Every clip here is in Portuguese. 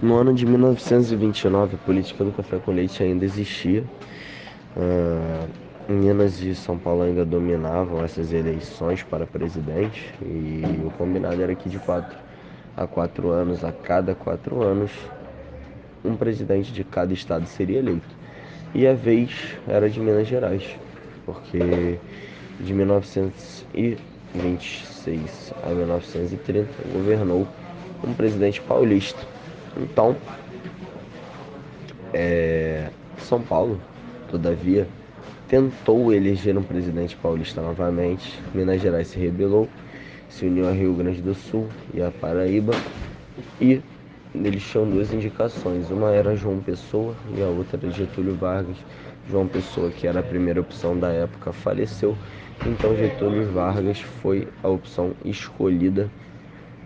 No ano de 1929, a política do café com leite ainda existia. Ah, Minas e São Paulo ainda dominavam essas eleições para presidente e o combinado era que de 4 a 4 anos, a cada 4 anos, um presidente de cada estado seria eleito. E a vez era de Minas Gerais, porque de 1926 a 1930 governou um presidente paulista. Então, São Paulo, todavia, tentou eleger um presidente paulista novamente. Minas Gerais se rebelou, se uniu a Rio Grande do Sul e a Paraíba e eles tinham duas indicações. Uma era João Pessoa e a outra era Getúlio Vargas. João Pessoa, que era a primeira opção da época, faleceu. Então Getúlio Vargas foi a opção escolhida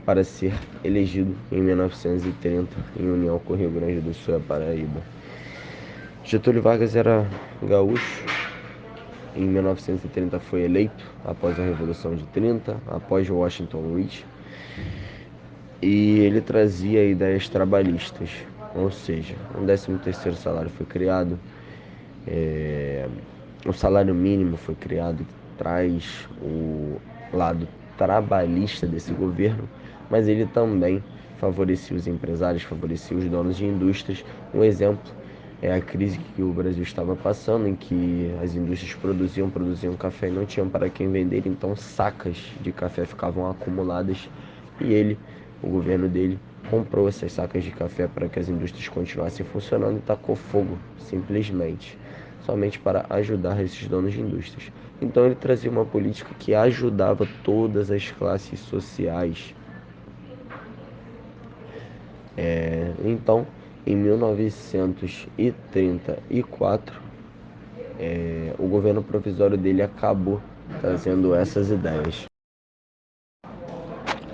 para ser elegido em 1930 em união com o Rio Grande do Sul e a Paraíba. Getúlio Vargas era gaúcho. Em 1930 foi eleito após a Revolução de 30, após Washington Luiz, e ele trazia ideias trabalhistas, ou seja, um 13º salário foi criado, o salário mínimo foi criado, que traz o lado trabalhista desse governo, mas ele também favorecia os empresários, favorecia os donos de indústrias. Um exemplo é a crise que o Brasil estava passando, em que as indústrias produziam café e não tinham para quem vender, então sacas de café ficavam acumuladas e o governo dele, comprou essas sacas de café para que as indústrias continuassem funcionando e tacou fogo, simplesmente, somente para ajudar esses donos de indústrias. Então ele trazia uma política que ajudava todas as classes sociais. Então, em 1934, o governo provisório dele acabou trazendo essas ideias.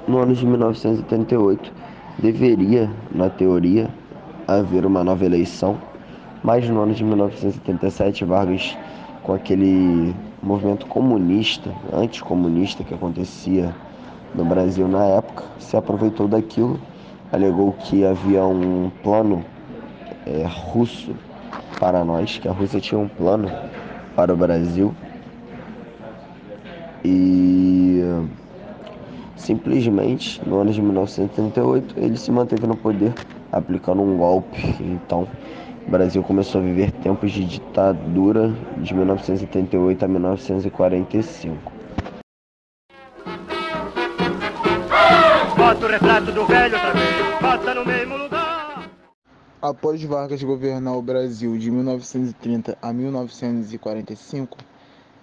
No ano de 1988, deveria, na teoria, haver uma nova eleição, mas no ano de 1977, Vargas, com aquele movimento comunista, anticomunista que acontecia no Brasil na época, se aproveitou daquilo, alegou que havia um plano russo para nós, que a Rússia tinha um plano para o Brasil e simplesmente no ano de 1938 ele se manteve no poder aplicando um golpe. Então o Brasil começou a viver tempos de ditadura de 1938 a 1945. Bota o retrato do velho outra vez, bota no mesmo lugar. Após Vargas governar o Brasil de 1930 a 1945,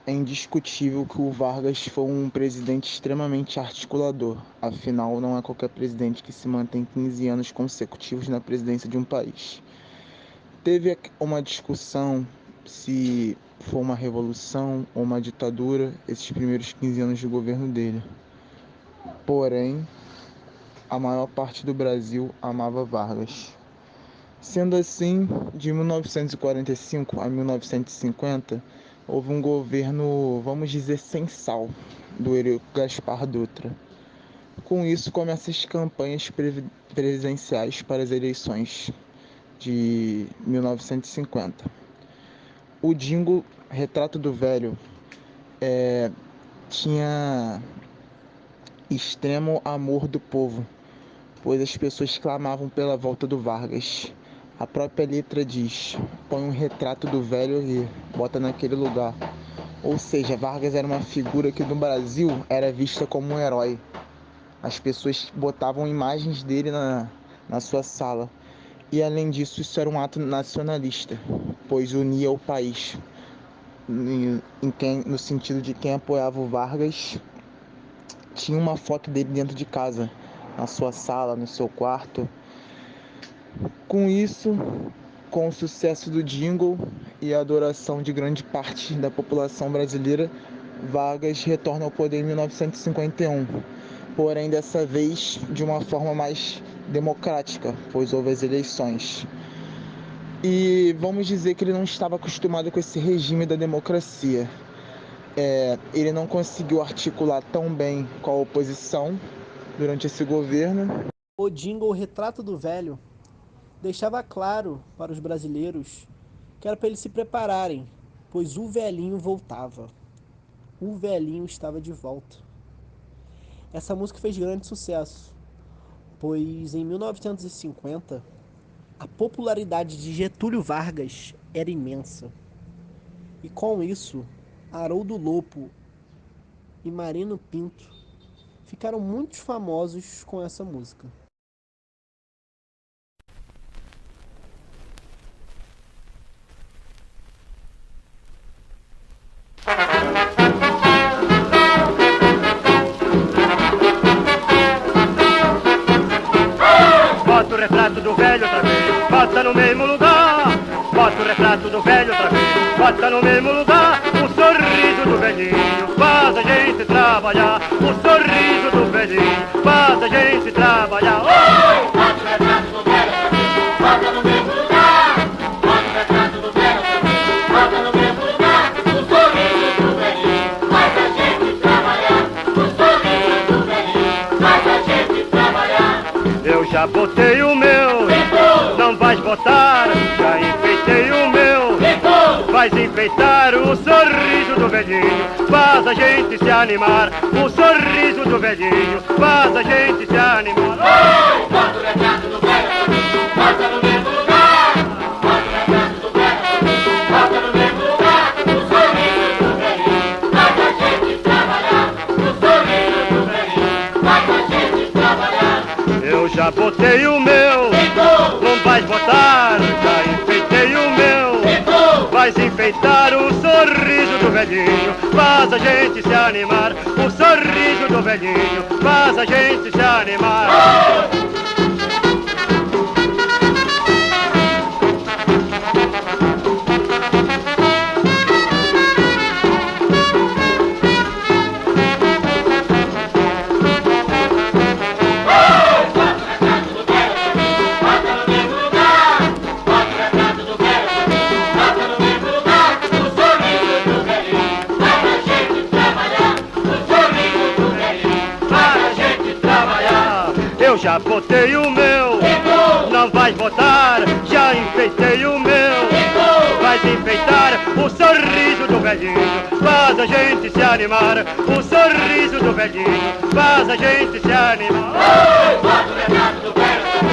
é indiscutível que o Vargas foi um presidente extremamente articulador. Afinal, não é qualquer presidente que se mantém 15 anos consecutivos na presidência de um país. Teve uma discussão se foi uma revolução ou uma ditadura esses primeiros 15 anos de governo dele. Porém, a maior parte do Brasil amava Vargas. Sendo assim, de 1945 a 1950, houve um governo, vamos dizer, sem sal, do Eurico Gaspar Dutra. Com isso, começam as campanhas presidenciais para as eleições de 1950. O jingle Retrato do Velho tinha extremo amor do povo, pois as pessoas clamavam pela volta do Vargas. A própria letra diz: põe um retrato do velho ali, bota naquele lugar. Ou seja, Vargas era uma figura que no Brasil era vista como um herói. As pessoas botavam imagens dele na sua sala. E além disso, isso era um ato nacionalista, pois unia o país. No sentido de quem apoiava o Vargas tinha uma foto dele dentro de casa, na sua sala, no seu quarto. Com isso, com o sucesso do jingle e a adoração de grande parte da população brasileira, Vargas retorna ao poder em 1951, porém dessa vez de uma forma mais democrática, pois houve as eleições. E vamos dizer que ele não estava acostumado com esse regime da democracia. Ele não conseguiu articular tão bem com a oposição durante esse governo. O jingle Retrato do Velho deixava claro para os brasileiros que era para eles se prepararem, pois o velhinho voltava. O velhinho estava de volta. Essa música fez grande sucesso, pois em 1950 a popularidade de Getúlio Vargas era imensa. E com isso, Haroldo Lopo e Marino Pinto ficaram muito famosos com essa música. Bota o retrato do velho outra vez, bota no mesmo lugar. Bota o retrato do velho outra vez, bota no mesmo lugar. O sorriso do velhinho faz a gente trabalhar. O sorriso do velhinho faz a gente trabalhar. Oi! Bota o retrato do velho outra vez, bota no mesmo lugar. Bota o retrato do velho outra vez, bota no mesmo lugar. O sorriso do velhinho faz a gente trabalhar. O sorriso do velhinho faz a gente trabalhar. Eu já botei o meu, não vais botar. Já enfeitei o meu, vais enfeitar. O sorriso do velhinho faz a gente se animar. O sorriso do velhinho faz a gente se animar. Oi! Bota o retrato do velho, bota no mesmo lugar. Bota o retrato do velho, bota no mesmo lugar. O sorriso do velhinho faz a gente trabalhar. O sorriso do velhinho faz a gente trabalhar. Eu já botei o meu, não vais botar. Já enfeitei o meu, vais enfeitar. O sorriso do velhinho faz a gente se animar. O sorriso do velhinho faz a gente se animar. Eu já botei o meu, não vais botar. Já enfeitei o meu, vais enfeitar. O sorriso do velhinho faz a gente se animar. O sorriso do velhinho faz a gente se animar. Bota o retrato do velho.